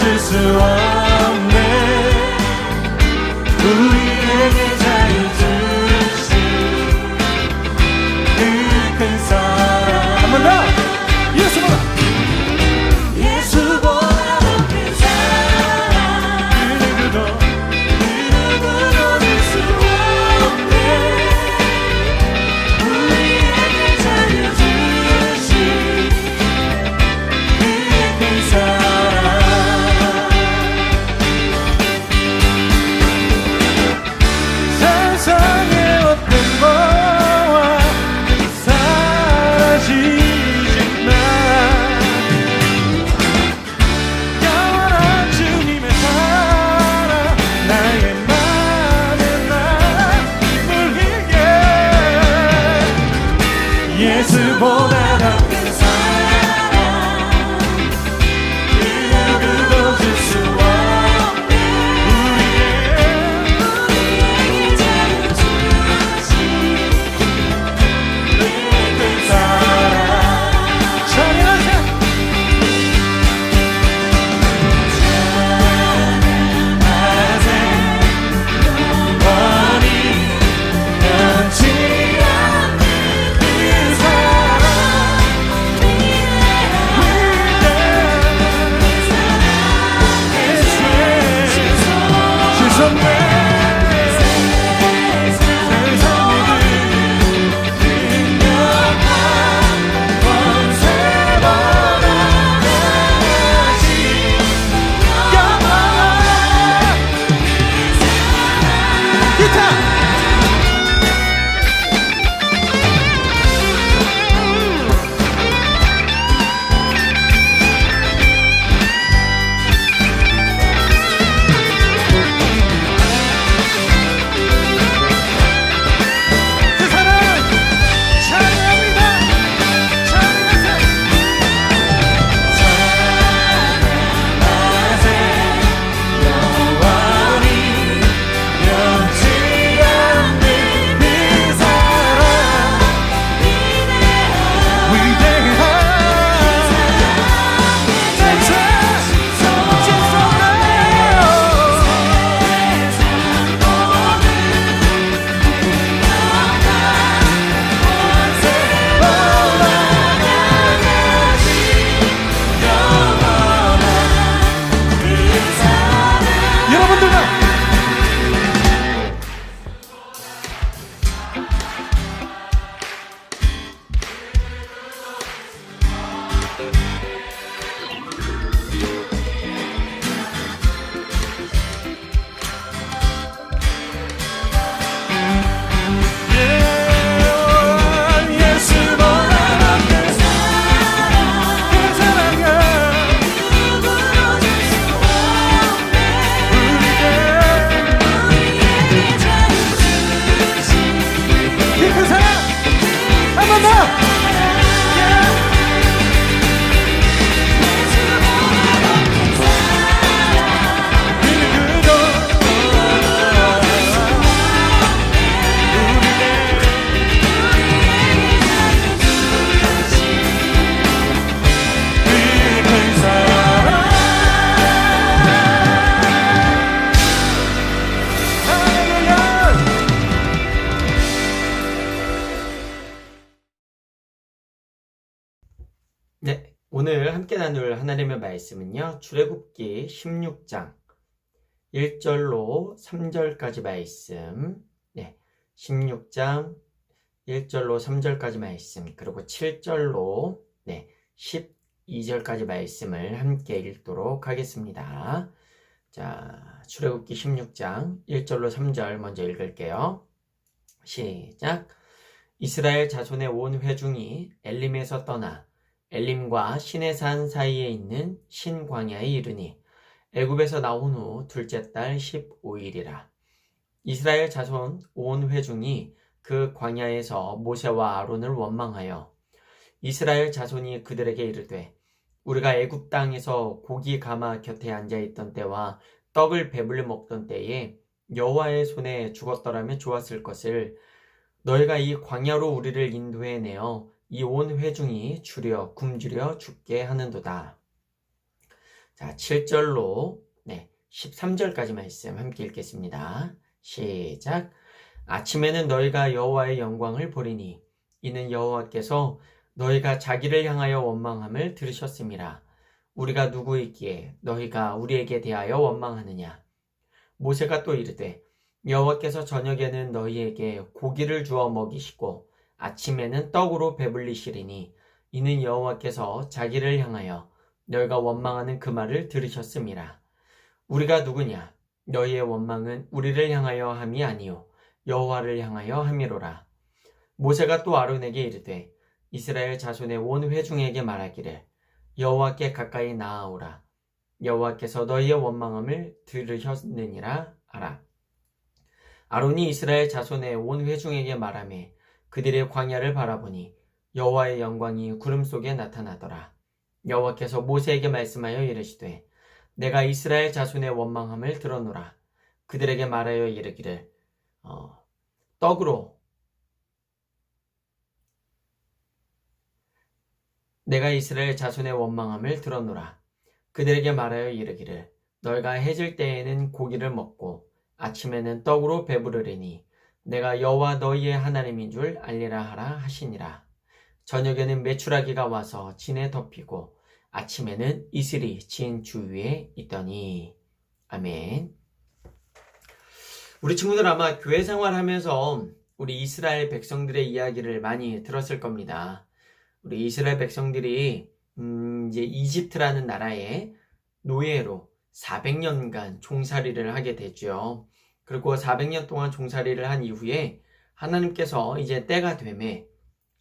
끊어질 수 없네. 우리에게 자유 주신 그 큰 사랑. 한 번 더. 예수보다 더 큰 사랑. 그 누구도 얻을 수 없네. 우리에게 자유 주신 그 큰 사랑. 세상의 어떤 거와 사라지지만 영원한 주님의 사랑 나의 맘에 난 물리게. 예수보다 더 큰 사랑 그 누구도 줄 수 없네. 우리에게 자유 주신 그 큰 사랑. 찬양하세. 네, 오늘 함께 나눌 하나님의 말씀은요, 출애굽기 16장 1절로 3절까지 말씀, 16장 1절로 3절까지 말씀, 그리고 7절로 12절까지 말씀을 함께 읽도록 하겠습니다. 자, 출애굽기 16장 1절로 3절 먼저 읽을게요. 시작. 이스라엘 자손의 온 회중이 엘림에서 떠나 엘림과 시내산 사이에 있는 신광야에 이르니 애굽에서 나온 후 둘째 달 15일이라. 이스라엘 자손 온 회중이 그 광야에서 모세와 아론을 원망하여 이스라엘 자손이 그들에게 이르되 우리가 애굽 땅에서 고기 가마 곁에 앉아있던 때와 떡을 배불리 먹던 때에 여호와의 손에 죽었더라면 좋았을 것을 너희가 이 광야로 우리를 인도해내어 이 온 회중이 굶주려 죽게 하는도다. 자, 7절로 13절까지 말씀 함께 읽겠습니다. 시작. 아침에는 너희가 여호와의 영광을 보리니 이는 여호와께서 너희가 자기를 향하여 원망함을 들으셨음이라. 우리가 누구이기에 너희가 우리에게 대하여 원망하느냐. 모세가 또 이르되 여호와께서 저녁에는 너희에게 고기를 주어 먹이시고 아침에는 떡으로 배불리시리니 이는 여호와께서 자기를 향하여 너희가 원망하는 그 말을 들으셨음이라. 우리가 누구냐? 너희의 원망은 우리를 향하여 함이 아니요 여호와를 향하여 함이로라. 모세가 또 아론에게 이르되 이스라엘 자손의 온 회중에게 말하기를 여호와께 가까이 나아오라. 여호와께서 너희의 원망함을 들으셨느니라 하라. 아론이 이스라엘 자손의 온 회중에게 말하매 그들의 광야를 바라보니 여호와의 영광이 구름 속에 나타나더라. 여호와께서 모세에게 말씀하여 이르시되 내가 이스라엘 자손의 원망함을 들어노라. 그들에게 말하여 이르기를 내가 이스라엘 자손의 원망함을 들어노라. 그들에게 말하여 이르기를 너희가 해질 때에는 고기를 먹고 아침에는 떡으로 배부르리니 내가 여호와 너희의 하나님인 줄 알리라 하라 하시니라. 저녁에는 메추라기가 와서 진에 덮이고 아침에는 이슬이 진 주위에 있더니. 아멘. 우리 친구들 아마 교회 생활하면서 우리 이스라엘 백성들의 이야기를 많이 들었을 겁니다. 우리 이스라엘 백성들이 이제 이집트라는 나라에 노예로 400년간 종살이를 하게 되죠. 그리고 400년 동안 종살이를 한 이후에 하나님께서 이제 때가 되매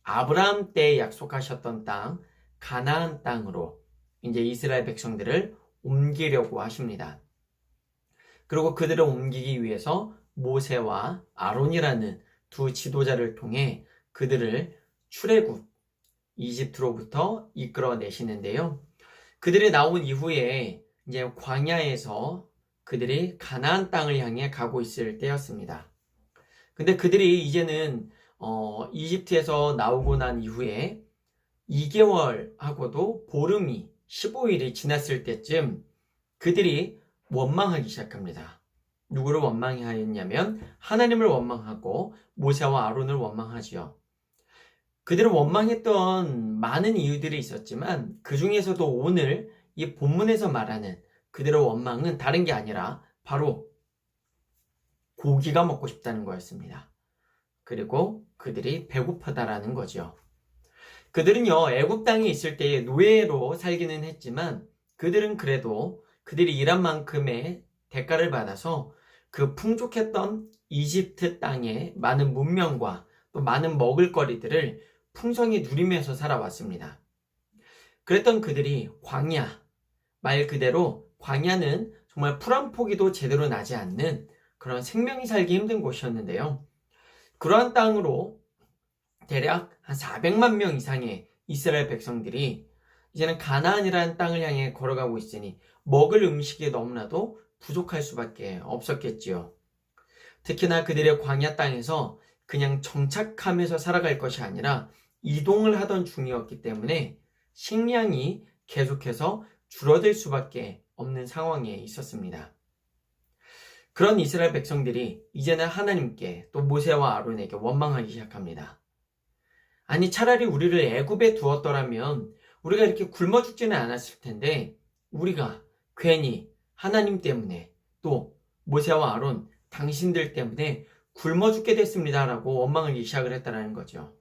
아브라함 때 약속하셨던 땅 가나안 땅으로 이제 이스라엘 백성들을 옮기려고 하십니다. 그리고 그들을 옮기기 위해서 모세와 아론이라는 두 지도자를 통해 그들을 출애굽 이집트로부터 이끌어내시는데요. 그들이 나온 이후에 이제 광야에서 그들이 가나안 땅을 향해 가고 있을 때였습니다. 근데 그들이 이제는 이집트에서 나오고 난 이후에 2개월하고도 보름이 15일이 지났을 때쯤 그들이 원망하기 시작합니다. 누구를 원망하였냐면 하나님을 원망하고 모세와 아론을 원망하지요. 그들은 원망했던 많은 이유들이 있었지만 그 중에서도 오늘 이 본문에서 말하는 그들의 원망은 다른 게 아니라 바로 고기가 먹고 싶다는 거였습니다. 그리고 그들이 배고프다라는 거죠. 그들은요, 애굽 땅에 있을 때에 노예로 살기는 했지만 그들은 그래도 그들이 일한 만큼의 대가를 받아서 그 풍족했던 이집트 땅의 많은 문명과 또 많은 먹을거리들을 풍성히 누리면서 살아왔습니다. 그랬던 그들이 광야, 말 그대로 광야는 정말 풀 한 포기도 제대로 나지 않는 그런 생명이 살기 힘든 곳이었는데요. 그러한 땅으로 대략 한 400만 명 이상의 이스라엘 백성들이 이제는 가나안이라는 땅을 향해 걸어가고 있으니 먹을 음식이 너무나도 부족할 수밖에 없었겠지요. 특히나 그들의 광야 땅에서 그냥 정착하면서 살아갈 것이 아니라 이동을 하던 중이었기 때문에 식량이 계속해서 줄어들 수밖에 없는 상황에 있었습니다. 그런 이스라엘 백성들이 이제는 하나님께 또 모세와 아론에게 원망하기 시작합니다. 아니 차라리 우리를 애굽에 두었더라면 우리가 이렇게 굶어 죽지는 않았을 텐데 우리가 괜히 하나님 때문에 또 모세와 아론 당신들 때문에 굶어 죽게 됐습니다라고 원망하기 시작을 했다는 거죠.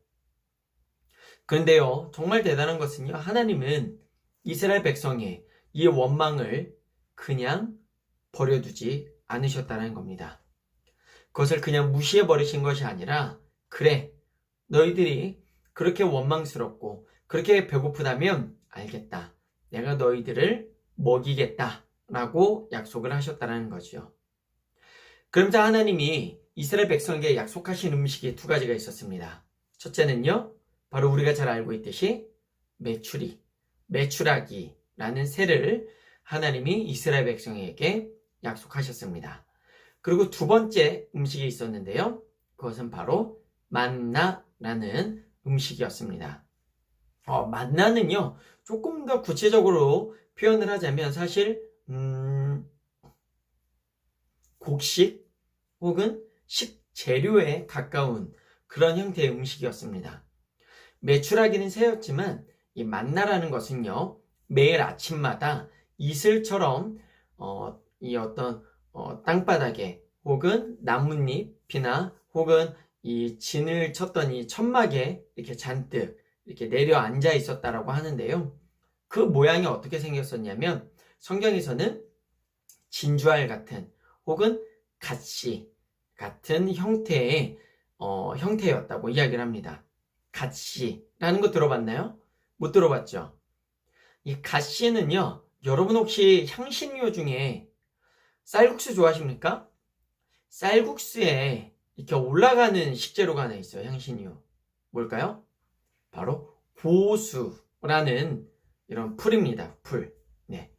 그런데요, 정말 대단한 것은요, 하나님은 이스라엘 백성의 이 원망을 그냥 버려두지 않으셨다는 겁니다. 그것을 그냥 무시해 버리신 것이 아니라 그래, 너희들이 그렇게 원망스럽고 그렇게 배고프다면 알겠다. 내가 너희들을 먹이겠다 라고 약속을 하셨다는 거죠. 그러면서 하나님이 이스라엘 백성에게 약속하신 음식이 두 가지가 있었습니다. 첫째는요, 바로 우리가 잘 알고 있듯이 메추라기라는 새를 하나님이 이스라엘 백성에게 약속하셨습니다. 그리고 두 번째 음식이 있었는데요. 그것은 바로 만나라는 음식이었습니다. 만나는요, 조금 더 구체적으로 표현을 하자면 사실 곡식 혹은 식재료에 가까운 그런 형태의 음식이었습니다. 메추라기는 새였지만 이 만나라는 것은요, 매일 아침마다 이슬처럼 이 어떤 땅바닥에 혹은 나뭇잎이나 혹은 이 진을 쳤던 이 천막에 이렇게 잔뜩 이렇게 내려앉아 있었다라고 하는데요. 그 모양이 어떻게 생겼었냐면 성경에서는 진주알 같은 혹은 갓씨 같은 형태의 형태였다고 이야기를 합니다. 갓씨라는 거 들어봤나요? 못 들어봤죠? 이 갓씨는요, 여러분 혹시 향신료 중에 쌀국수 좋아하십니까? 쌀국수에 이렇게 올라가는 식재료가 하나 있어요. 향신료. 뭘까요? 바로 고수라는 이런 풀입니다. 풀. 네.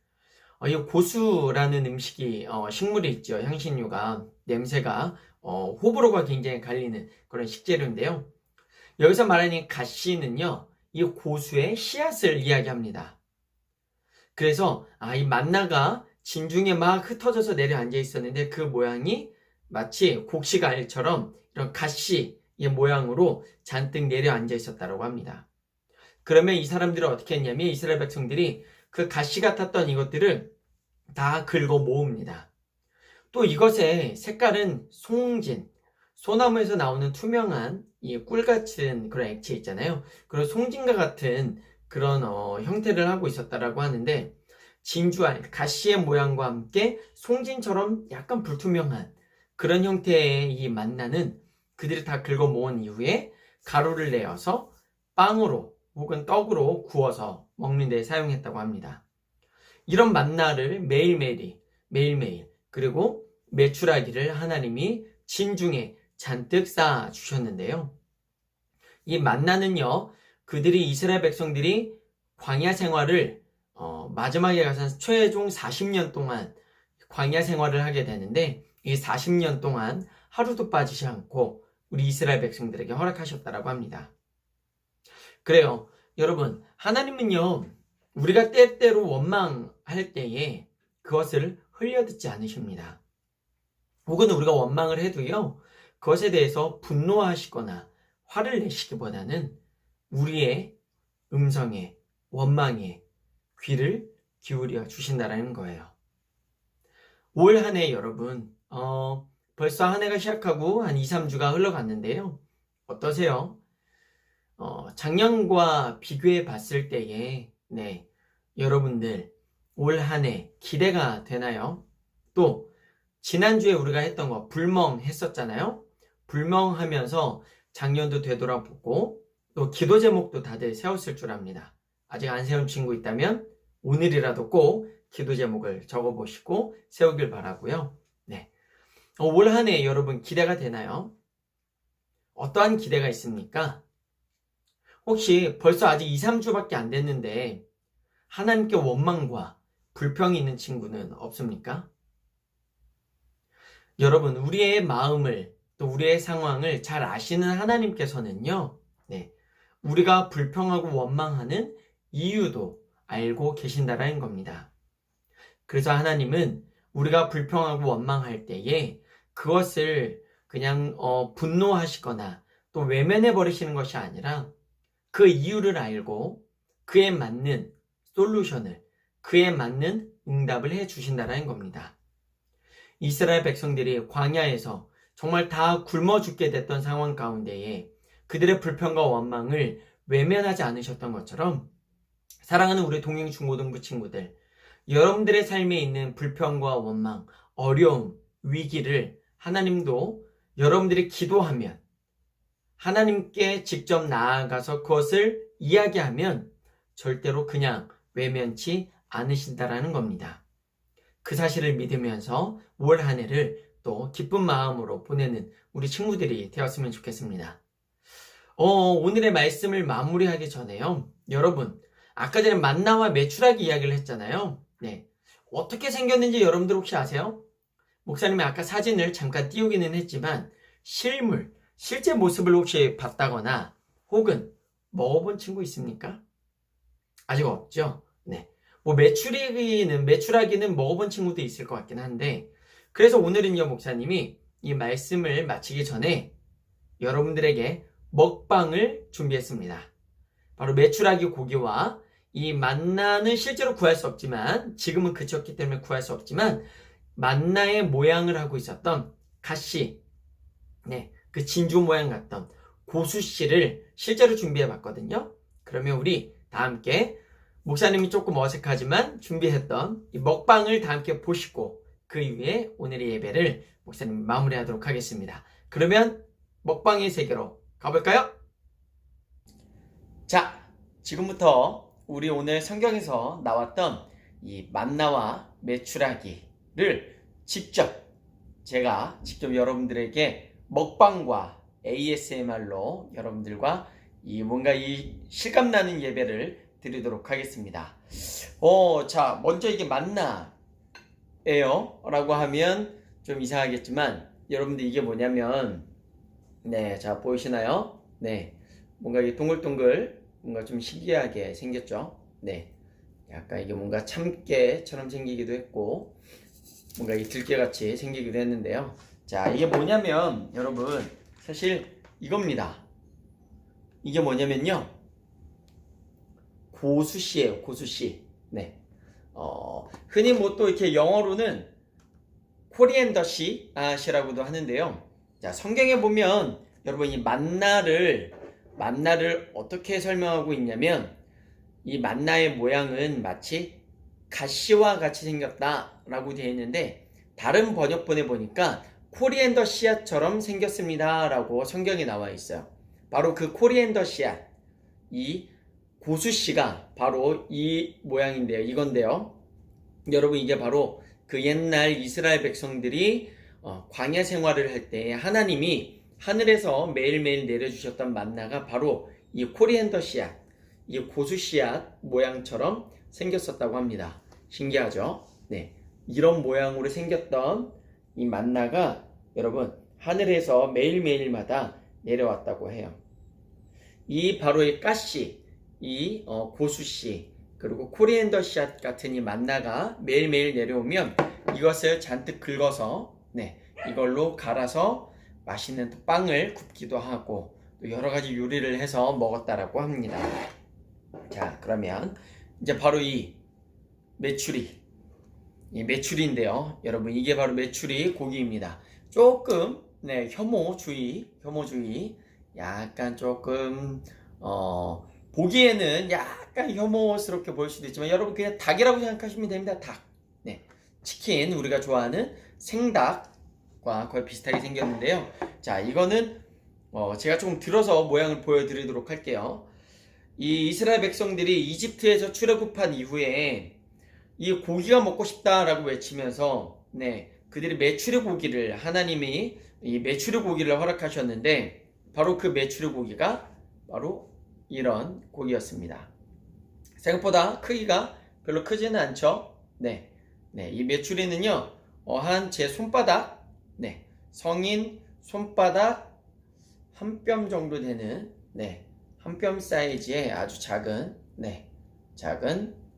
이 고수라는 음식이 식물이 있죠. 향신료가 냄새가 호불호가 굉장히 갈리는 그런 식재료인데요. 여기서 말하는 갓씨는요, 이 고수의 씨앗을 이야기합니다. 그래서 이 만나가 진중에 막 흩어져서 내려앉아 있었는데 그 모양이 마치 곡식알처럼 이런 갓씨의 모양으로 잔뜩 내려앉아 있었다고 합니다. 그러면 이 사람들은 어떻게 했냐면 이스라엘 백성들이 그 갓씨 같았던 이것들을 다 긁어 모읍니다. 또 이것의 색깔은 송진, 소나무에서 나오는 투명한 이 꿀 같은 그런 액체 있잖아요. 그런 송진과 같은 그런 형태를 하고 있었다라고 하는데 진주알, 갓씨의 모양과 함께 송진처럼 약간 불투명한 그런 형태의 이 만나는 그들이 다 긁어 모은 이후에 가루를 내어서 빵으로 혹은 떡으로 구워서 먹는 데 사용했다고 합니다. 이런 만나를 매일매일 그리고 메추라기를 하나님이 진중에 잔뜩 쌓아 주셨는데요. 이 만나는요, 그들이 이스라엘 백성들이 광야 생활을 마지막에 가서 최종 40년 동안 광야 생활을 하게 되는데 이 40년 동안 하루도 빠지지 않고 우리 이스라엘 백성들에게 허락하셨다라고 합니다. 그래요. 여러분, 하나님은요, 우리가 때때로 원망할 때에 그것을 흘려듣지 않으십니다. 혹은 우리가 원망을 해도요, 그것에 대해서 분노하시거나 화를 내시기보다는 우리의 음성에, 원망에 귀를 기울여 주신다는 거예요. 올 한 해 여러분, 벌써 한 해가 시작하고 한 2, 3주가 흘러갔는데요. 어떠세요? 작년과 비교해 봤을 때에, 네, 여러분들 올 한 해 기대가 되나요? 또, 지난주에 우리가 했던 거, 불멍했었잖아요? 불멍하면서 작년도 되돌아보고, 또 기도 제목도 다들 세웠을 줄 압니다. 아직 안 세운 친구 있다면, 오늘이라도 꼭 기도 제목을 적어보시고 세우길 바라고요. 네. 올 한 해 여러분 기대가 되나요? 어떠한 기대가 있습니까? 혹시 벌써 아직 2, 3주밖에 안 됐는데 하나님께 원망과 불평이 있는 친구는 없습니까? 여러분, 우리의 마음을 또 우리의 상황을 잘 아시는 하나님께서는요, 네, 우리가 불평하고 원망하는 이유도 알고 계신다라는 겁니다. 그래서 하나님은 우리가 불평하고 원망할 때에 그것을 그냥 분노하시거나 또 외면해 버리시는 것이 아니라 그 이유를 알고 그에 맞는 솔루션을, 그에 맞는 응답을 해 주신다는 겁니다. 이스라엘 백성들이 광야에서 정말 다 굶어 죽게 됐던 상황 가운데에 그들의 불평과 원망을 외면하지 않으셨던 것처럼 사랑하는 우리 동행 중고등부 친구들, 여러분들의 삶에 있는 불평과 원망, 어려움, 위기를 하나님도 여러분들이 기도하면 하나님께 직접 나아가서 그것을 이야기하면 절대로 그냥 외면치 않으신다라는 겁니다. 그 사실을 믿으면서 올 한 해를 또 기쁜 마음으로 보내는 우리 친구들이 되었으면 좋겠습니다. 오늘의 말씀을 마무리하기 전에요. 여러분, 아까 전에 만나와 메추라기 이야기를 했잖아요. 네. 어떻게 생겼는지 여러분들 혹시 아세요? 목사님이 아까 사진을 잠깐 띄우기는 했지만 실제 모습을 혹시 봤다거나 혹은 먹어본 친구 있습니까? 아직 없죠? 네. 뭐 메추라기는 먹어본 친구도 있을 것 같긴 한데, 그래서 오늘은요, 목사님이 이 말씀을 마치기 전에 여러분들에게 먹방을 준비했습니다. 바로 메추라기 고기와 이 만나는 실제로 구할 수 없지만, 지금은 그쳤기 때문에 구할 수 없지만, 만나의 모양을 하고 있었던 가시, 그 진주 모양 같던 고수씨를 실제로 준비해 봤거든요. 그러면 우리 다 함께 목사님이 조금 어색하지만 준비했던 이 먹방을 다 함께 보시고 그 이후에 오늘의 예배를 목사님이 마무리하도록 하겠습니다. 그러면 먹방의 세계로 가볼까요? 자, 지금부터 우리 오늘 성경에서 나왔던 이 만나와 메추라기를 제가 직접 여러분들에게 먹방과 ASMR로 여러분들과 이 실감나는 예배를 드리도록 하겠습니다. 자, 먼저 이게 만나예요 라고 하면 좀 이상하겠지만, 여러분들 이게 뭐냐면, 자, 보이시나요? 뭔가 이게 동글동글, 뭔가 좀 신기하게 생겼죠? 약간 이게 뭔가 참깨처럼 생기기도 했고, 뭔가 이 들깨같이 생기기도 했는데요. 자, 이게 뭐냐면, 여러분, 사실 이겁니다. 이게 뭐냐면요, 고수씨예요. 고수씨. 흔히 뭐 또 이렇게 영어로는 코리앤더 씨라고도 하는데요. 자, 성경에 보면 여러분 이 만나를 어떻게 설명하고 있냐면, 이 만나의 모양은 마치 가시와 같이 생겼다라고 되어 있는데, 다른 번역본에 보니까 코리앤더 씨앗처럼 생겼습니다 라고 성경에 나와 있어요. 바로 그 코리앤더 씨앗, 이 고수씨가 바로 이 모양인데요. 이건데요. 여러분, 이게 바로 그 옛날 이스라엘 백성들이 광야 생활을 할 때 하나님이 하늘에서 매일매일 내려주셨던 만나가 바로 이 코리앤더 씨앗, 이 고수씨앗 모양처럼 생겼었다고 합니다. 신기하죠? 이런 모양으로 생겼던 이 만나가 여러분 하늘에서 매일매일마다 내려왔다고 해요. 바로 이 가시, 고수씨, 그리고 코리앤더 씨앗 같은 이 만나가 매일매일 내려오면 이것을 잔뜩 긁어서 이걸로 갈아서 맛있는 빵을 굽기도 하고 또 여러 가지 요리를 해서 먹었다라고 합니다. 자, 그러면 이제 바로 이 메추리인데요. 여러분, 이게 바로 메추리 고기입니다. 조금 혐오주의, 약간 조금 보기에는 약간 혐오스럽게 보일 수도 있지만, 여러분 그냥 닭이라고 생각하시면 됩니다. 닭. 치킨, 우리가 좋아하는 생닭과 거의 비슷하게 생겼는데요. 자, 이거는 제가 조금 들어서 모양을 보여드리도록 할게요. 이 이스라엘 백성들이 이집트에서 출애굽한 이후에 이 고기가 먹고 싶다라고 외치면서 그들이 메추리 고기를, 하나님이 이 메추리 고기를 허락하셨는데, 바로 그 메추리 고기가 바로 이런 고기였습니다. 생각보다 크기가 별로 크지는 않죠. 이 메추리는요, 한 제 손바닥, 성인 손바닥 한 뼘 정도 되는, 한 뼘 사이즈의 아주 작은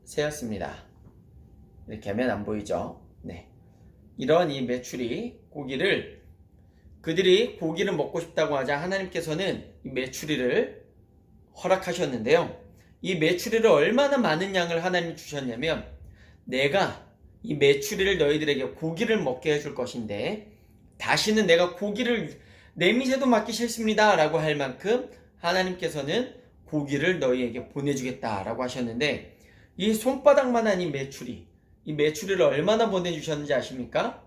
새였습니다. 이렇게 하면 안 보이죠? 이런 이 메추리 고기를, 그들이 고기를 먹고 싶다고 하자 하나님께서는 이 메추리를 허락하셨는데요. 이 메추리를 얼마나 많은 양을 하나님이 주셨냐면, 내가 이 메추리를 너희들에게 고기를 먹게 해줄 것인데, 다시는 내가 고기를 냄새도 맡기 싫습니다 라고 할 만큼 하나님께서는 고기를 너희에게 보내주겠다라고 하셨는데, 이 손바닥만한 이 메추리를 얼마나 보내주셨는지 아십니까?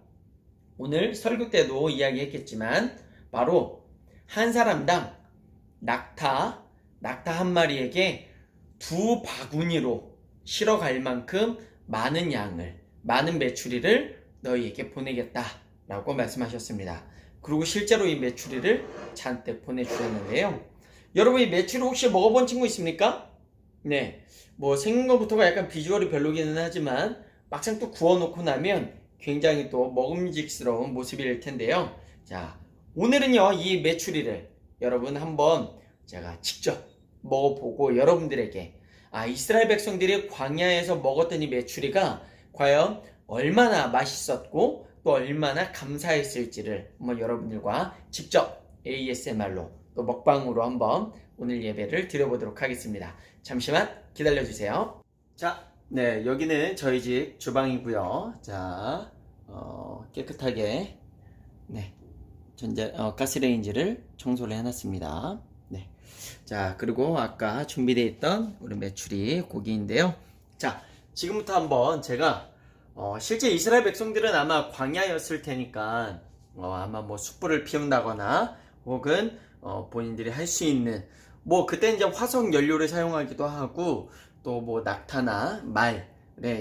오늘 설교 때도 이야기했겠지만, 바로 한 사람당 낙타 한 마리에게 2바구니로 실어갈 만큼 많은 메추리를 너희에게 보내겠다라고 말씀하셨습니다. 그리고 실제로 이 메추리를 잔뜩 보내주셨는데요. 여러분, 이 메추리 혹시 먹어본 친구 있습니까? 뭐 생긴 것부터가 약간 비주얼이 별로기는 하지만 막상 또 구워놓고 나면 굉장히 또 먹음직스러운 모습일 텐데요. 자, 오늘은요, 이 메추리를 여러분 한번 제가 직접 먹어보고 여러분들에게 이스라엘 백성들이 광야에서 먹었던 이 메추리가 과연 얼마나 맛있었고 또 얼마나 감사했을지를 한번 여러분들과 직접 ASMR로 또 먹방으로 한번 오늘 예배를 드려보도록 하겠습니다. 잠시만 기다려주세요. 자, 네, 여기는 저희 집 주방이고요. 자, 깨끗하게 네, 가스레인지를 청소를 해놨습니다. 네, 자, 그리고 아까 준비되어 있던 우리 메추리 고기인데요. 자, 지금부터 한번 제가 실제 이스라엘 백성들은 아마 광야였을 테니까 아마 뭐 숯불을 피운다거나 혹은 본인들이 할 수 있는 뭐 그때 이제 화석 연료를 사용하기도 하고 또 뭐 낙타나 말의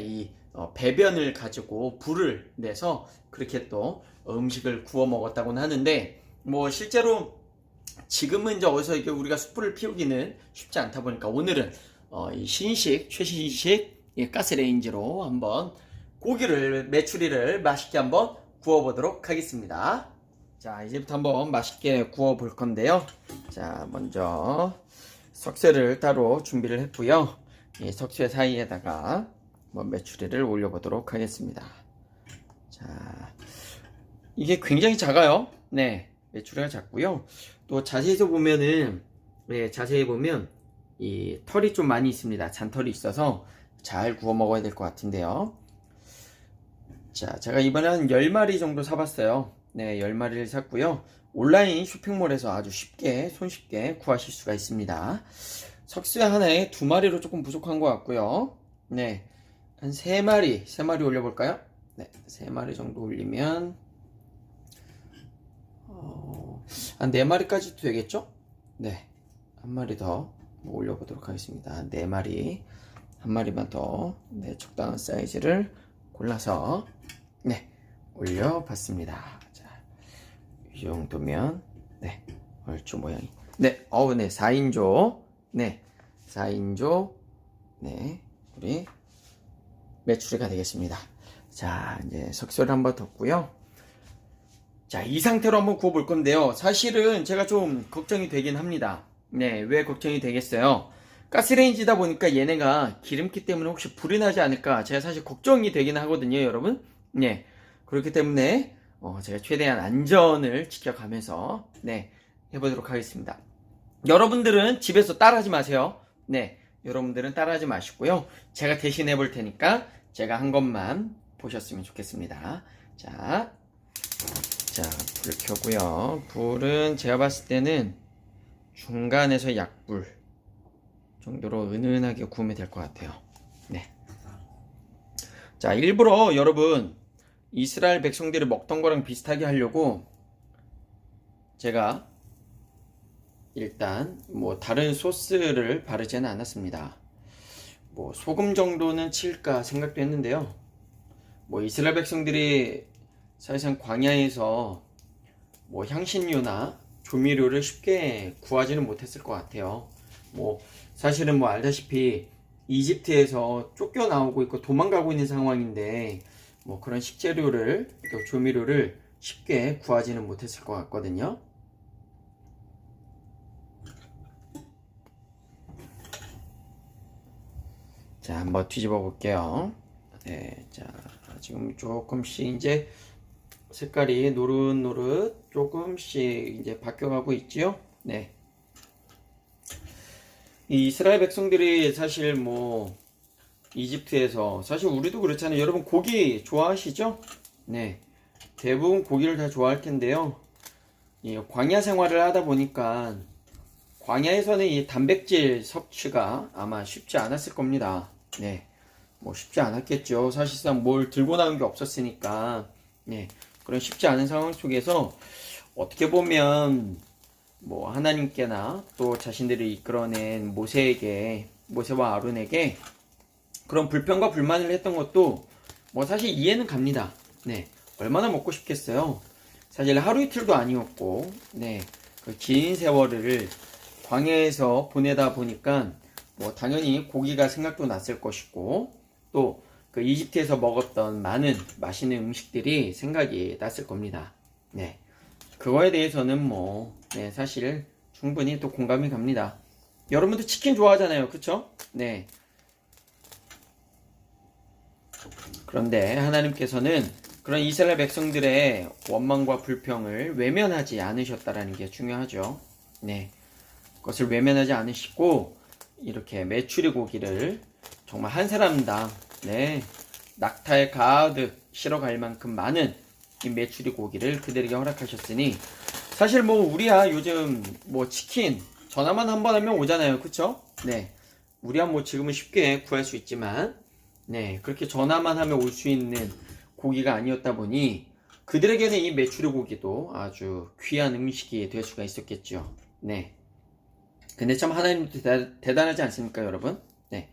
이 배변을 가지고 불을 내서 그렇게 또 음식을 구워 먹었다고는 하는데 뭐 실제로 지금은 이제 어디서 이게 우리가 숯불을 피우기는 쉽지 않다 보니까 오늘은 이 최신식 가스레인지로 한번 메추리를 맛있게 한번 구워보도록 하겠습니다. 자, 이제부터 한번 맛있게 구워 볼 건데요. 자, 먼저 석쇠를 따로 준비를 했고요. 이 석쇠 사이에다가 메추리를 올려보도록 하겠습니다. 자, 이게 굉장히 작아요. 네, 메추리가 작고요. 또 자세히 보면은, 네, 자세히 보면 이 털이 좀 많이 있습니다. 잔털이 있어서 잘 구워 먹어야 될 것 같은데요. 자, 제가 이번에 한 10마리 정도 사봤어요. 네, 10마리를 샀고요. 온라인 쇼핑몰에서 아주 손쉽게 구하실 수가 있습니다. 석쇠 하나에 2마리로 조금 부족한 것 같고요. 네, 한 3마리 올려볼까요? 네, 3마리 정도 올리면 한 4마리까지도 되겠죠? 네, 한 마리 더 올려보도록 하겠습니다. 4마리, 한 마리만 더, 네, 적당한 사이즈를 골라서 네, 올려봤습니다. 자, 이 정도면 네, 얼추 모양이 네, 네, 4인조 네, 4인조 네, 우리 메추리가 되겠습니다. 자, 이제 석쇠를 한번 뒀고요. 자, 이 상태로 한번 구워 볼 건데요. 사실은 제가 좀 걱정이 되긴 합니다. 네, 왜 걱정이 되겠어요? 가스레인지다 보니까 얘네가 기름기 때문에 혹시 불이 나지 않을까 제가 사실 걱정이 되긴 하거든요, 여러분. 네, 그렇기 때문에 제가 최대한 안전을 지켜가면서 네, 해보도록 하겠습니다. 여러분들은 집에서 따라하지 마세요. 네, 여러분들은 따라하지 마시고요. 제가 대신 해볼 테니까 제가 한 것만 보셨으면 좋겠습니다. 자, 불 켜고요. 불은 제가 봤을 때는 중간에서 약불 정도로 은은하게 구우면 될 것 같아요. 네. 자, 일부러 여러분 이스라엘 백성들이 먹던 거랑 비슷하게 하려고 제가 일단 뭐 다른 소스를 바르지는 않았습니다. 뭐 소금 정도는 칠까 생각도 했는데요. 뭐 이스라엘 백성들이 사실상 광야에서 뭐 향신료나 조미료를 쉽게 구하지는 못했을 것 같아요. 뭐 사실은 뭐 알다시피 이집트에서 쫓겨나오고 있고 도망가고 있는 상황인데 뭐 그런 식재료를 또 조미료를 쉽게 구하지는 못했을 것 같거든요. 자, 한번 뒤집어 볼게요. 네, 자, 지금 조금씩 이제 색깔이 노릇노릇 조금씩 이제 바뀌어가고 있지요. 네. 이 이스라엘 백성들이 사실 뭐 이집트에서 사실 우리도 그렇잖아요. 여러분 고기 좋아하시죠? 네. 대부분 고기를 다 좋아할 텐데요. 이 광야 생활을 하다 보니까 광야에서는 이 단백질 섭취가 아마 쉽지 않았을 겁니다. 네. 뭐 쉽지 않았겠죠. 사실상 뭘 들고 나온 게 없었으니까. 네. 그런 쉽지 않은 상황 속에서 어떻게 보면 뭐 하나님께나 또 자신들이 이끌어낸 모세와 아론에게 그런 불평과 불만을 했던 것도 뭐 사실 이해는 갑니다. 네. 얼마나 먹고 싶겠어요. 사실 하루 이틀도 아니었고, 네. 그 긴 세월을 광야에서 보내다 보니까 뭐 당연히 고기가 생각도 났을 것이고 또 그 이집트에서 먹었던 많은 맛있는 음식들이 생각이 났을 겁니다. 네. 그거에 대해서는 뭐, 네, 사실 충분히 또 공감이 갑니다. 여러분들 치킨 좋아하잖아요. 그쵸? 네. 그런데 하나님께서는 그런 이스라엘 백성들의 원망과 불평을 외면하지 않으셨다라는 게 중요하죠. 네. 그것을 외면하지 않으시고 이렇게 메추리 고기를 정말 한 사람당 낙타에 가득 실어갈 만큼 많은 이 메추리 고기를 그들에게 허락하셨으니 사실 뭐 우리야 요즘 뭐 치킨 전화만 한 번 하면 오잖아요. 그쵸? 네. 우리야 뭐 지금은 쉽게 구할 수 있지만 그렇게 전화만 하면 올 수 있는 고기가 아니었다 보니 그들에게는 이 메추리 고기도 아주 귀한 음식이 될 수가 있었겠죠. 네. 근데 참 하나님도 대단하지 않습니까, 여러분? 네.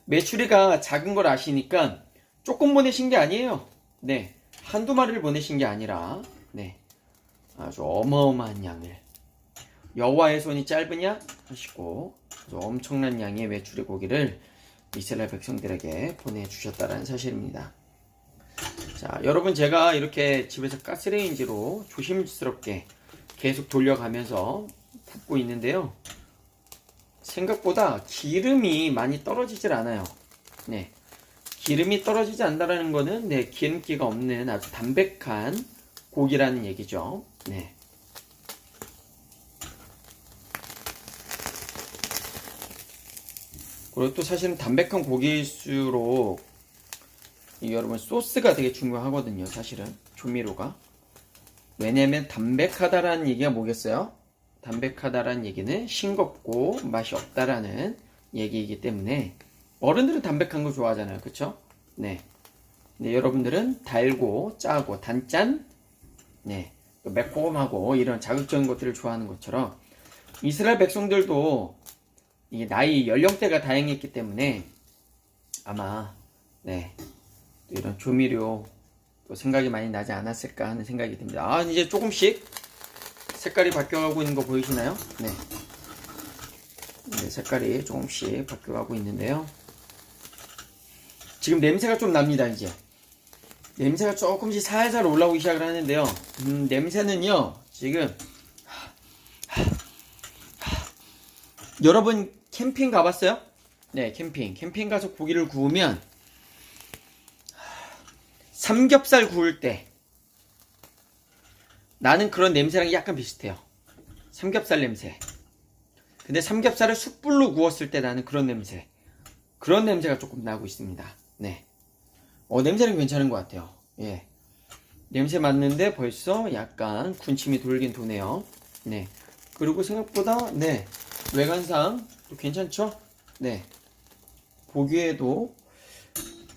메추리가 작은 걸 아시니까 조금 보내신 게 아니에요. 네. 한두 마리를 보내신 게 아니라 아주 어마어마한 양을 여호와의 손이 짧으냐 하시고 아주 엄청난 양의 메추리 고기를 이스라엘 백성들에게 보내주셨다는 사실입니다. 자, 여러분 제가 이렇게 집에서 가스레인지로 조심스럽게 계속 돌려가면서 굽고 있는데요. 생각보다 기름이 많이 떨어지질 않아요. 네. 기름이 떨어지지 않는다는 거는 기름기가 없는 아주 담백한 고기라는 얘기죠. 네. 그리고 또 사실은 담백한 고기일수록 여러분 소스가 되게 중요하거든요. 사실은 조미료가. 왜냐면 담백하다라는 얘기가 뭐겠어요? 담백하다라는 얘기는 싱겁고 맛이 없다라는 얘기이기 때문에 어른들은 담백한 거 좋아하잖아요. 그쵸? 네. 여러분들은 달고 짜고 단짠 또 매콤하고 이런 자극적인 것들을 좋아하는 것처럼 이스라엘 백성들도 이게 나이 연령대가 다양했기 때문에 아마 또 이런 조미료 또 생각이 많이 나지 않았을까 하는 생각이 듭니다. 이제 조금씩 색깔이 바뀌어가고 있는 거 보이시나요? 색깔이 조금씩 바뀌어가고 있는데요. 지금 냄새가 좀 납니다. 이제 냄새가 조금씩 살살 올라오기 시작을 하는데요. 냄새는요 지금 여러분 캠핑 가봤어요? 네, 캠핑 가서 고기를 구우면 삼겹살 구울 때 나는 그런 냄새랑 약간 비슷해요. 삼겹살 냄새. 근데 삼겹살을 숯불로 구웠을 때 나는 그런 냄새가 조금 나고 있습니다. 네. 냄새는 괜찮은 것 같아요. 예. 냄새 맡는데 벌써 약간 군침이 돌긴 도네요. 네. 그리고 생각보다 외관상 또 괜찮죠? 네. 보기에도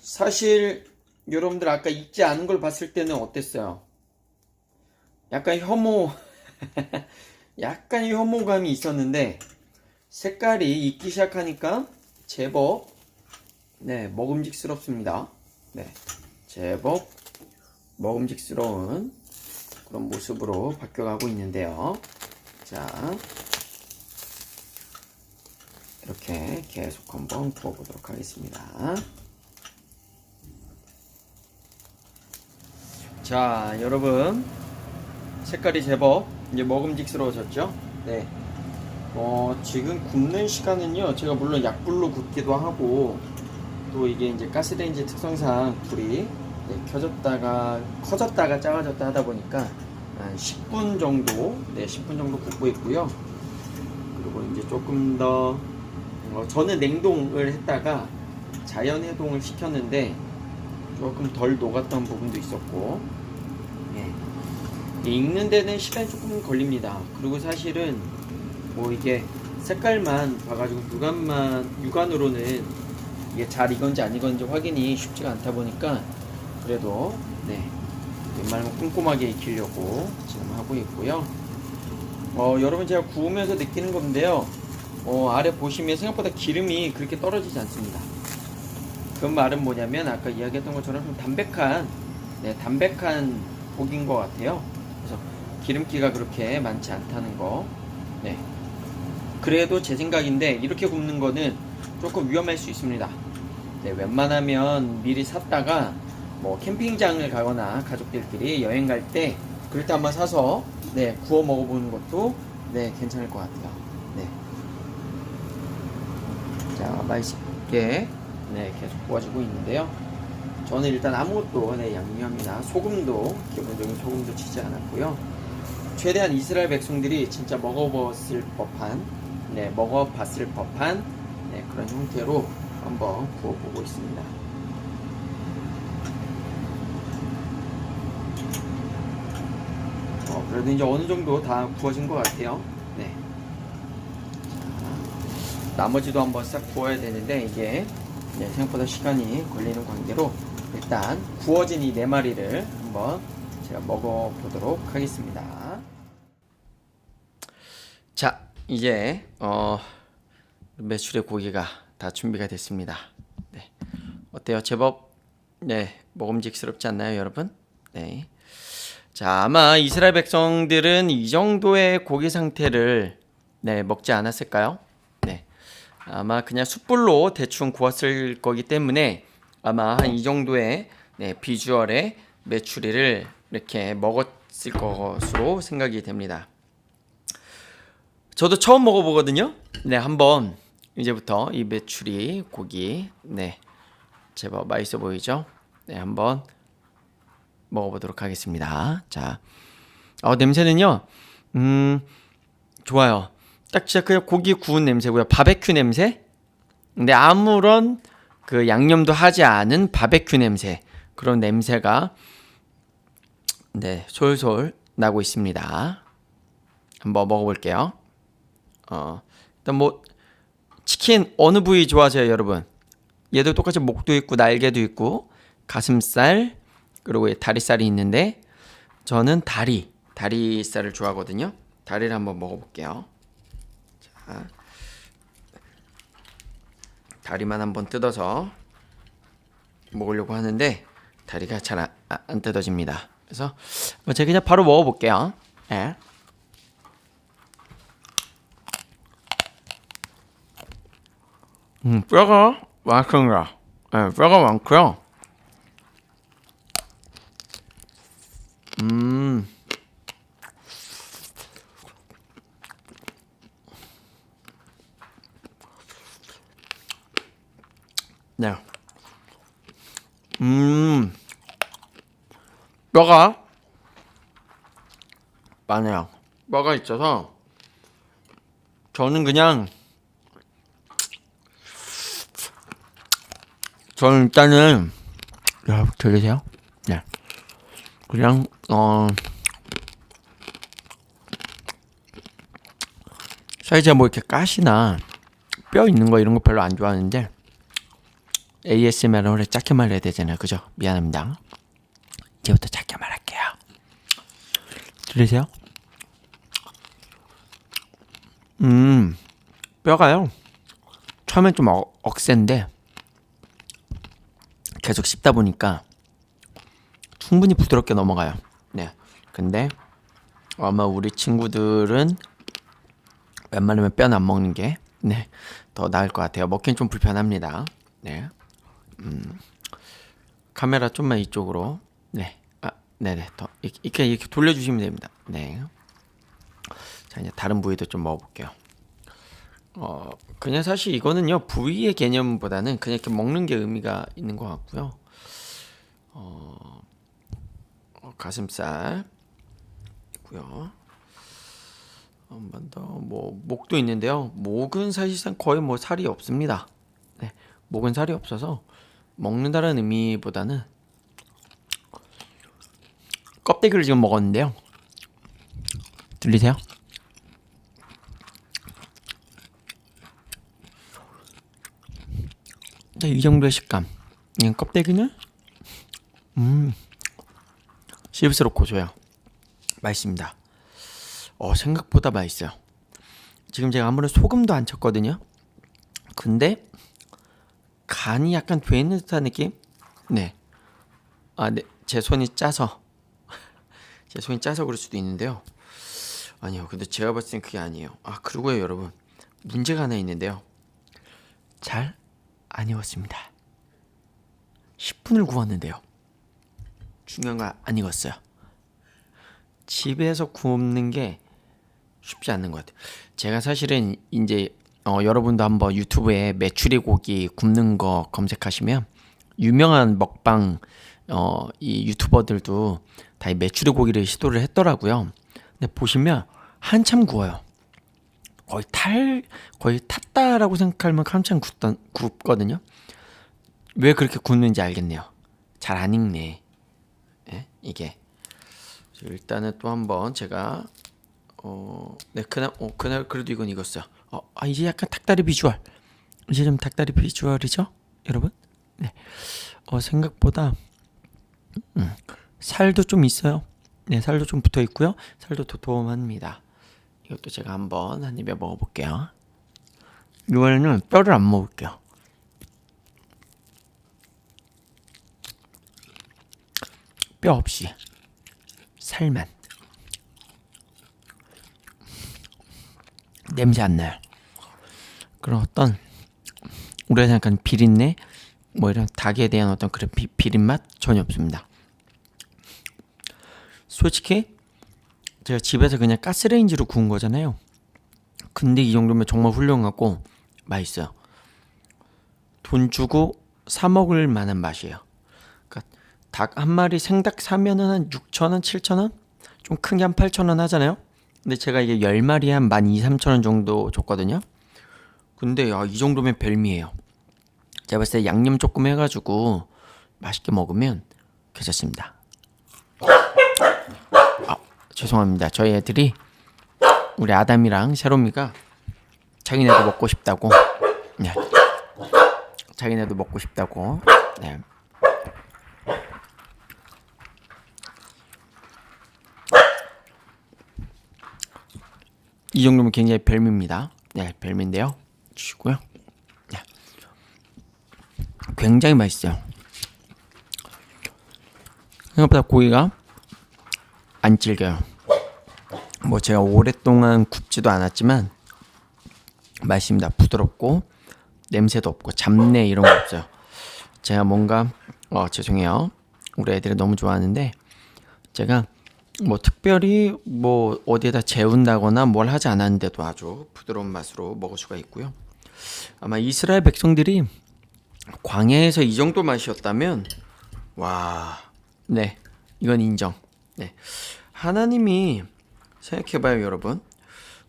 사실 여러분들 아까 익지 않은 걸 봤을 때는 어땠어요? 약간 혐오감이 있었는데 색깔이 익기 시작하니까 제법 먹음직스럽습니다. 제법 먹음직스러운 그런 모습으로 바뀌어가고 있는데요. 자, 이렇게 계속 한번 구워보도록 하겠습니다. 자, 여러분 색깔이 제법 이제 먹음직스러워졌죠? 네. 지금 굽는 시간은요, 제가 물론 약불로 굽기도 하고, 또 이게 이제 가스레인지 특성상 불이 커졌다가 작아졌다 하다 보니까 한 10분 정도, 10분 정도 굽고 있고요. 그리고 이제 조금 더, 저는 냉동을 했다가 자연 해동을 시켰는데 조금 덜 녹았던 부분도 있었고, 익는 데는 시간이 조금 걸립니다. 그리고 사실은 뭐 이게 색깔만 봐가지고 육안으로는 이게 잘 익은지 안 익은지 확인이 쉽지가 않다 보니까 그래도 웬만하면 꼼꼼하게 익히려고 지금 하고 있고요. 여러분 제가 구우면서 느끼는 건데요. 아래 보시면 생각보다 기름이 그렇게 떨어지지 않습니다. 그 말은 뭐냐면 아까 이야기했던 것처럼 좀 담백한 고기인 것 같아요. 그래서 기름기가 그렇게 많지 않다는 거. 그래도 제 생각인데 이렇게 굽는 거는 조금 위험할 수 있습니다. 웬만하면 미리 샀다가 뭐 캠핑장을 가거나 가족들끼리 여행 갈 때 그럴 때 한번 사서 구워 먹어보는 것도 괜찮을 것 같아요. 자, 맛있게 계속 구워지고 있는데요. 저는 일단 아무것도 양념이나 소금도 기본적인 소금도 치지 않았고요. 최대한 이스라엘 백성들이 진짜 먹어봤을 법한 그런 형태로 한번 구워보고 있습니다. 그래도 이제 어느 정도 다 구워진 것 같아요. 네. 자, 나머지도 한번 싹 구워야 되는데 이게 생각보다 시간이 걸리는 관계로 일단 구워진 이 4마리를 한번 제가 먹어보도록 하겠습니다. 자, 이제 메추리 고기가 다 준비가 됐습니다. 네. 어때요? 제법 먹음직스럽지 않나요, 여러분? 네. 자, 아마 이스라엘 백성들은 이 정도의 고기 상태를 먹지 않았을까요? 네. 아마 그냥 숯불로 대충 구웠을 거기 때문에 아마 한 이 정도의 비주얼의 메추리를 이렇게 먹었을 것으로 생각이 됩니다. 저도 처음 먹어보거든요. 한번 이제부터 이 메추리 고기 제법 맛있어 보이죠? 한번 먹어보도록 하겠습니다. 자, 냄새는요, 좋아요. 딱 진짜 그냥 고기 구운 냄새고요. 바베큐 냄새? 근데 아무런 그 양념도 하지 않은 바베큐 냄새. 그런 냄새가 솔솔 나고 있습니다. 한번 먹어볼게요. 일단 치킨 어느 부위 좋아하세요, 여러분? 얘도 똑같이 목도 있고 날개도 있고 가슴살 그리고 다리살이 있는데 저는 다리살을 좋아하거든요. 다리를 한번 먹어볼게요. 자, 다리만 한번 뜯어서 먹으려고 하는데 다리가 잘 안 뜯어집니다. 그래서 제가 그냥 바로 먹어볼게요. 뼈가 많습니다. 뼈가 많고요. 네. 뼈가 많아요. 뼈가 있어서 저는 일단은 들리세요? 네. 그냥 사실 제가 이렇게 가시나 뼈 있는 거 이런 거 별로 안 좋아하는데 ASMR은 원래 작게 말해야 되잖아요. 그죠? 미안합니다. 이제부터 작게 말할게요. 들리세요? 뼈가요. 처음엔 좀 억센데 계속 씹다 보니까 충분히 부드럽게 넘어가요. 네. 근데 아마 우리 친구들은 웬만하면 뼈는 안 먹는 게 더 나을 것 같아요. 먹긴 좀 불편합니다. 네. 카메라 좀만 이쪽으로. 네네. 더 이렇게 돌려주시면 됩니다. 네. 자, 이제 다른 부위도 좀 먹어볼게요. 그냥 사실 이거는요 부위의 개념보다는 그냥 이렇게 먹는 게 의미가 있는 것 같고요. 가슴살 있고요. 한 번 더 목도 있는데요. 목은 사실상 거의 살이 없습니다. 네, 목은 살이 없어서 먹는다는 의미보다는 껍데기를 지금 먹었는데요. 들리세요? 이 정도의 식감. 껍데기는 씹을수록 고소해요. 맛있습니다. 생각보다 맛있어요. 지금 제가 아무런 소금도 안 쳤거든요. 근데 간이 약간 돼 있는 듯한 느낌? 네. 제 손이 짜서 그럴 수도 있는데요. 아니요. 근데 제가 봤을 땐 그게 아니에요. 그리고요, 여러분. 문제가 하나 있는데요. 잘 안 익었습니다. 10분을 구웠는데요. 중요한 거 안 익었어요. 집에서 굽는 게 쉽지 않는 것 같아요. 제가 사실은 이제 여러분도 한번 유튜브에 메추리 고기 굽는 거 검색하시면 유명한 먹방 이 유튜버들도 다 이 메추리 고기를 시도를 했더라고요. 근데 보시면 한참 구워요. 거의 탔다라고 생각할 만큼 한참 굽거든요. 왜 그렇게 굽는지 알겠네요. 잘 안 익네. 예? 이게. 일단은 또 한번 제가 네, 그날 그래도 이건 익었어요. 이제 약간 닭다리 비주얼. 이제 좀 닭다리 비주얼이죠, 여러분? 네. 생각보다 살도 좀 있어요. 네, 살도 좀 붙어 있고요. 살도 도톰합니다. 이것도 제가 한번 한 입에 먹어볼게요. 이번에는 뼈를 안 먹을게요. 뼈 없이 살만. 냄새 안 나요. 그런 어떤 우리가 생각하는 비린내, 뭐 이런 닭에 대한 어떤 그런 비린 맛 전혀 없습니다. 솔직히 제가 집에서 그냥 가스레인지로 구운 거잖아요. 근데 이 정도면 정말 훌륭하고 맛있어요. 돈 주고 사 먹을 만한 맛이에요. 그러니까 닭 한 마리 생닭 사면은 한 6,000원, 7,000원? 좀 큰 게 한 8,000원 하잖아요. 근데 제가 이게 10마리에 한 12,000, 3,000원 정도 줬거든요. 근데 이 정도면 별미예요. 제가 봤을 때 양념 조금 해가지고 맛있게 먹으면 괜찮습니다. 죄송합니다. 저희 애들이, 우리 아담이랑 세롬이가 자기네도 먹고 싶다고, 네, 자기네도 먹고 싶다고, 네. 이 정도면 굉장히 별미입니다. 네, 별미인데요. 주시고요. 네. 굉장히 맛있어요. 생각보다 고기가 안 질겨요. 뭐 제가 오랫동안 굽지도 않았지만 맛있습니다. 부드럽고 냄새도 없고 잡내 이런 거 없어요. 제가 뭔가 죄송해요. 우리 애들이 너무 좋아하는데 제가 뭐 특별히 뭐 어디에다 재운다거나 뭘 하지 않았는데도 아주 부드러운 맛으로 먹을 수가 있고요. 아마 이스라엘 백성들이 광야에서 이 정도 맛이었다면 와, 네, 이건 인정. 네, 하나님이 생각해봐요, 여러분.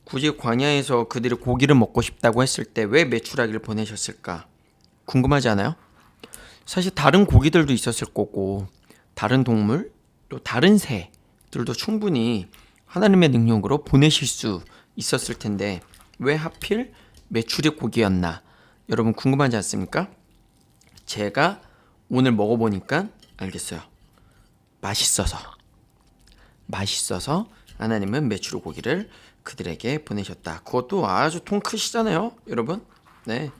굳이 광야에서 그들이 고기를 먹고 싶다고 했을 때 왜 메추라기를 보내셨을까? 궁금하지 않아요? 사실 다른 고기들도 있었을 거고 다른 동물, 또 다른 새들도 충분히 하나님의 능력으로 보내실 수 있었을 텐데 왜 하필 메추리 고기였나? 여러분 궁금하지 않습니까? 제가 오늘 먹어보니까 알겠어요. 맛있어서 하나님은 메추리 고기를 그들에게 보내셨다. 그것도 아주 통 크시잖아요, 여러분. 네,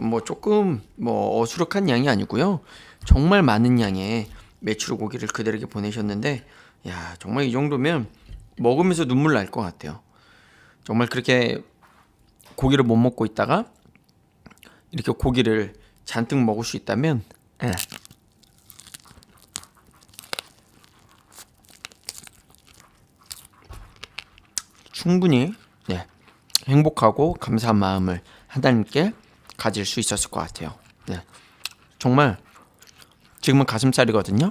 뭐 조금 뭐 어수룩한 양이 아니고요. 정말 많은 양의 메추리 고기를 그들에게 보내셨는데, 야, 정말 이 정도면 먹으면서 눈물 날 것 같아요. 정말 그렇게 고기를 못 먹고 있다가 이렇게 고기를 잔뜩 먹을 수 있다면, 충분히 행복하고 감사한 마음을 하나님께 가질 수 있었을 것 같아요. 네, 정말 지금은 가슴살이거든요.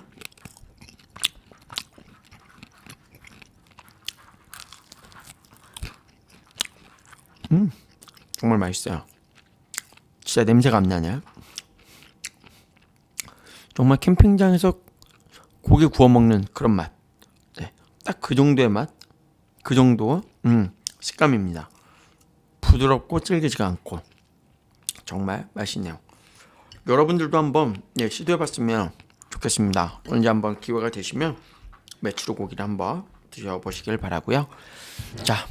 정말 맛있어요. 진짜 냄새가 안 나네. 정말 캠핑장에서 고기 구워 먹는 그런 맛. 네, 딱 그 정도의 맛, 그 정도 식감입니다. 부드럽고 질기지가 않고 정말 맛있네요. 여러분들도 한번 시도해봤으면 좋겠습니다. 언제 한번 기회가 되시면 메추리 고기를 한번 드셔보시길 바라고요. 자,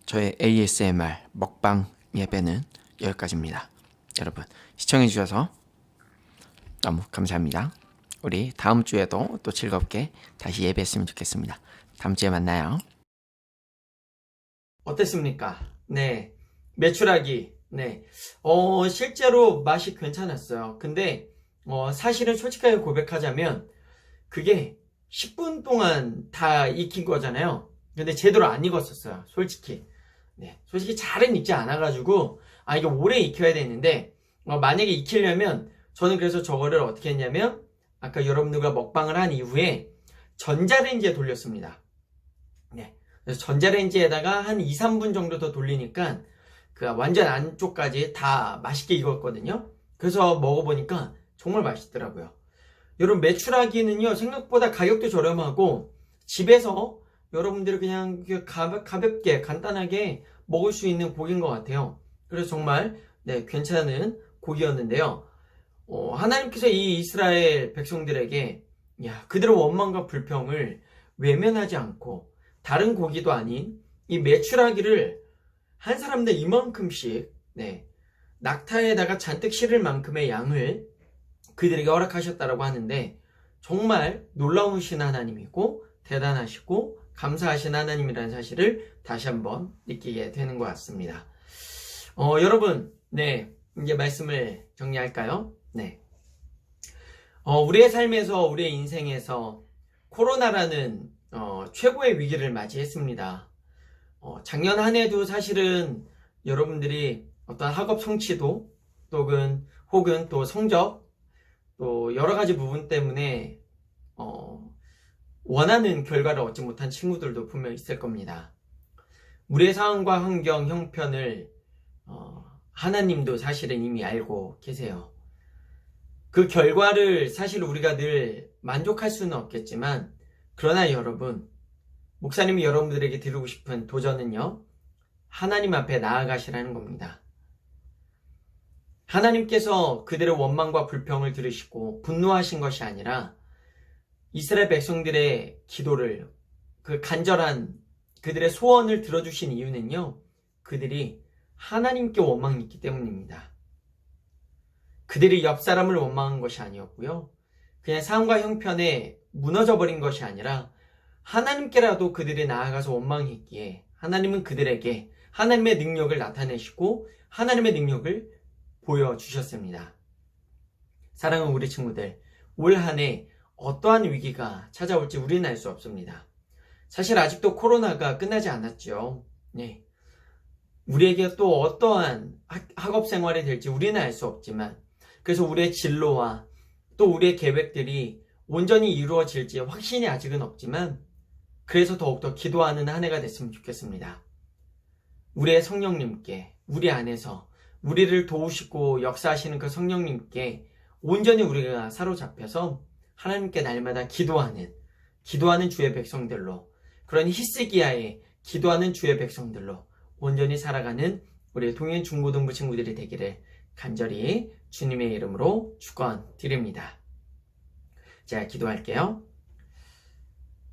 저의 ASMR 먹방 예배는 여기까지입니다. 여러분 시청해주셔서 너무 감사합니다. 우리 다음 주에도 또 즐겁게 다시 예배했으면 좋겠습니다. 다음 주에 만나요. 어땠습니까? 네, 메추라기. 네, 실제로 맛이 괜찮았어요. 근데 사실은 솔직하게 고백하자면 그게 10분 동안 다 익힌 거잖아요. 근데 제대로 안 익었었어요, 솔직히. 네, 솔직히 잘은 익지 않아가지고 이게 오래 익혀야 되는데 만약에 익히려면 저는 그래서 저거를 어떻게 했냐면 아까 여러분들과 먹방을 한 이후에 전자레인지에 돌렸습니다. 네. 그래서 전자레인지에다가 한 2, 3분 정도 더 돌리니까 그 완전 안쪽까지 다 맛있게 익었거든요. 그래서 먹어보니까 정말 맛있더라고요. 여러분, 메추라기는요 생각보다 가격도 저렴하고 집에서 여러분들이 그냥 가볍게 간단하게 먹을 수 있는 고기인 것 같아요. 그래서 정말 네, 괜찮은 고기였는데요. 하나님께서 이 이스라엘 백성들에게 그들의 원망과 불평을 외면하지 않고 다른 고기도 아닌 이 메추라기를 한 사람당 이만큼씩 낙타에다가 잔뜩 실을 만큼의 양을 그들에게 허락하셨다라고 하는데 정말 놀라우신 하나님이고 대단하시고 감사하신 하나님이라는 사실을 다시 한번 느끼게 되는 것 같습니다. 여러분, 이제 말씀을 정리할까요? 우리의 삶에서, 우리의 인생에서 코로나라는 최고의 위기를 맞이했습니다. 작년 한 해도 사실은 여러분들이 어떤 학업 성취도 혹은 또 성적 또 여러 가지 부분 때문에 원하는 결과를 얻지 못한 친구들도 분명 있을 겁니다. 우리의 상황과 환경, 형편을 하나님도 사실은 이미 알고 계세요. 그 결과를 사실 우리가 늘 만족할 수는 없겠지만 그러나 여러분, 목사님이 여러분들에게 드리고 싶은 도전은요, 하나님 앞에 나아가시라는 겁니다. 하나님께서 그들의 원망과 불평을 들으시고 분노하신 것이 아니라 이스라엘 백성들의 기도를, 그 간절한 그들의 소원을 들어주신 이유는요, 그들이 하나님께 원망이 있기 때문입니다. 그들이 옆 사람을 원망한 것이 아니었고요, 그냥 상황과 형편에 무너져버린 것이 아니라 하나님께라도 그들이 나아가서 원망했기에 하나님은 그들에게 하나님의 능력을 나타내시고 하나님의 능력을 보여주셨습니다. 사랑하는 우리 친구들, 올 한 해 어떠한 위기가 찾아올지 우리는 알 수 없습니다. 사실 아직도 코로나가 끝나지 않았죠. 우리에게 또 어떠한 학업 생활이 될지 우리는 알 수 없지만, 그래서 우리의 진로와 또 우리의 계획들이 온전히 이루어질지 확신이 아직은 없지만, 그래서 더욱더 기도하는 한 해가 됐으면 좋겠습니다. 우리의 성령님께, 우리 안에서 우리를 도우시고 역사하시는 그 성령님께 온전히 우리가 사로잡혀서 하나님께 날마다 기도하는 주의 백성들로, 그런 히스기야의 기도하는 주의 백성들로 온전히 살아가는 우리 동행 중고등부 친구들이 되기를 간절히 주님의 이름으로 축원드립니다. 자, 기도할게요.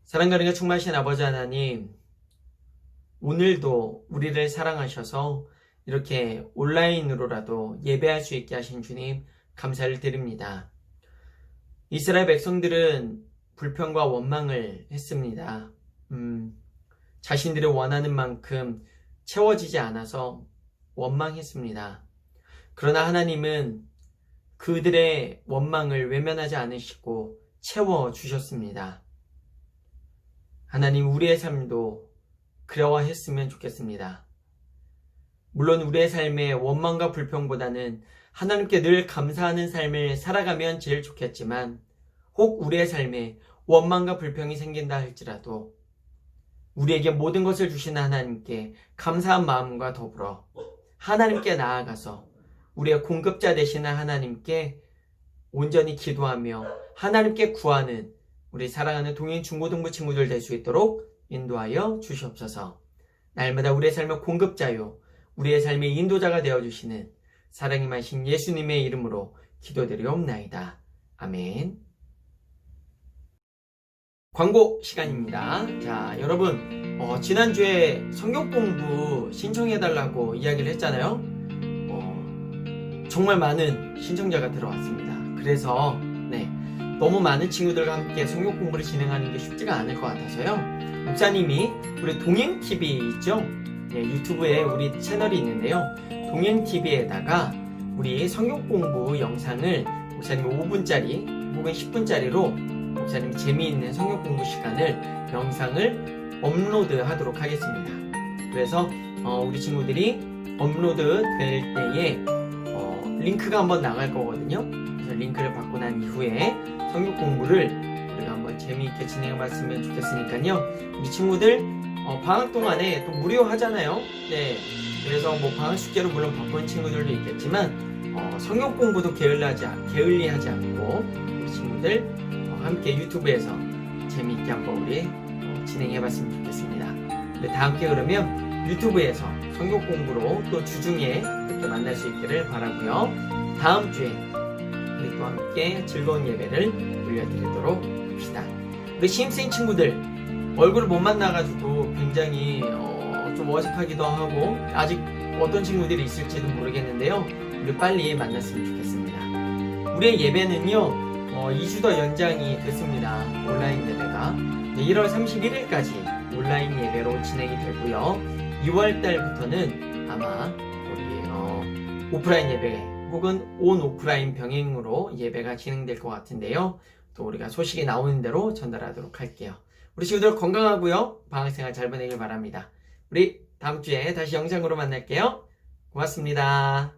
사랑과 은혜가 충만하신 아버지 하나님, 오늘도 우리를 사랑하셔서 이렇게 온라인으로라도 예배할 수 있게 하신 주님 감사를 드립니다. 이스라엘 백성들은 불평과 원망을 했습니다. 자신들이 원하는 만큼 채워지지 않아서 원망했습니다. 그러나 하나님은 그들의 원망을 외면하지 않으시고 채워주셨습니다. 하나님, 우리의 삶도 그러했으면 좋겠습니다. 물론 우리의 삶에 원망과 불평보다는 하나님께 늘 감사하는 삶을 살아가면 제일 좋겠지만, 혹 우리의 삶에 원망과 불평이 생긴다 할지라도 우리에게 모든 것을 주시는 하나님께 감사한 마음과 더불어 하나님께 나아가서 우리의 공급자 되시는 하나님께 온전히 기도하며 하나님께 구하는 우리 사랑하는 동행 중고등부 친구들 될 수 있도록 인도하여 주시옵소서. 날마다 우리의 삶의 공급자요, 우리의 삶의 인도자가 되어주시는 사랑이 많으신 예수님의 이름으로 기도드리옵나이다. 아멘. 광고 시간입니다. 자, 여러분, 지난주에 성경 공부 신청해달라고 이야기를 했잖아요. 정말 많은 신청자가 들어왔습니다. 그래서 너무 많은 친구들과 함께 성경 공부를 진행하는 게 쉽지가 않을 것 같아서요, 목사님이 우리 동행TV 있죠? 유튜브에 우리 채널이 있는데요, 동행TV에다가 우리 성경 공부 영상을 목사님이 5분짜리 혹은 10분짜리로 목사님 재미있는 성경 공부 시간을 영상을 업로드 하도록 하겠습니다. 그래서 우리 친구들이 업로드 될 때에 링크가 한번 나갈 거거든요. 그래서 링크를 받고 난 이후에 성경 공부를 우리가 한번 재미있게 진행해 봤으면 좋겠으니까요. 우리 친구들 방학 동안에 또 무료 하잖아요. 네. 그래서 뭐 방학 숙제로 물론 바쁜 친구들도 있겠지만 성경 공부도 게을리하지 않고 우리 친구들 함께 유튜브에서 재미있게 한번 우리 진행해 봤으면 좋겠습니다. 네, 다 함께 그러면 유튜브에서 성경 공부로 또 주중에 이렇게 만날 수 있기를 바라고요. 다음 주에 우리 또 함께 즐거운 예배를 올려드리도록 합시다. 우리 신입생 친구들 얼굴을 못 만나가지고 굉장히 좀 어색하기도 하고 아직 어떤 친구들이 있을지도 모르겠는데요. 우리 빨리 만났으면 좋겠습니다. 우리의 예배는요 2주 더 연장이 됐습니다. 온라인 예배가 1월 31일까지 온라인 예배로 진행이 되고요. 2월 달부터는 아마 우리 오프라인 예배 혹은 온 오프라인 병행으로 예배가 진행될 것 같은데요. 또 우리가 소식이 나오는 대로 전달하도록 할게요. 우리 친구들 건강하고요. 방학생활 잘 보내길 바랍니다. 우리 다음 주에 다시 영상으로 만날게요. 고맙습니다.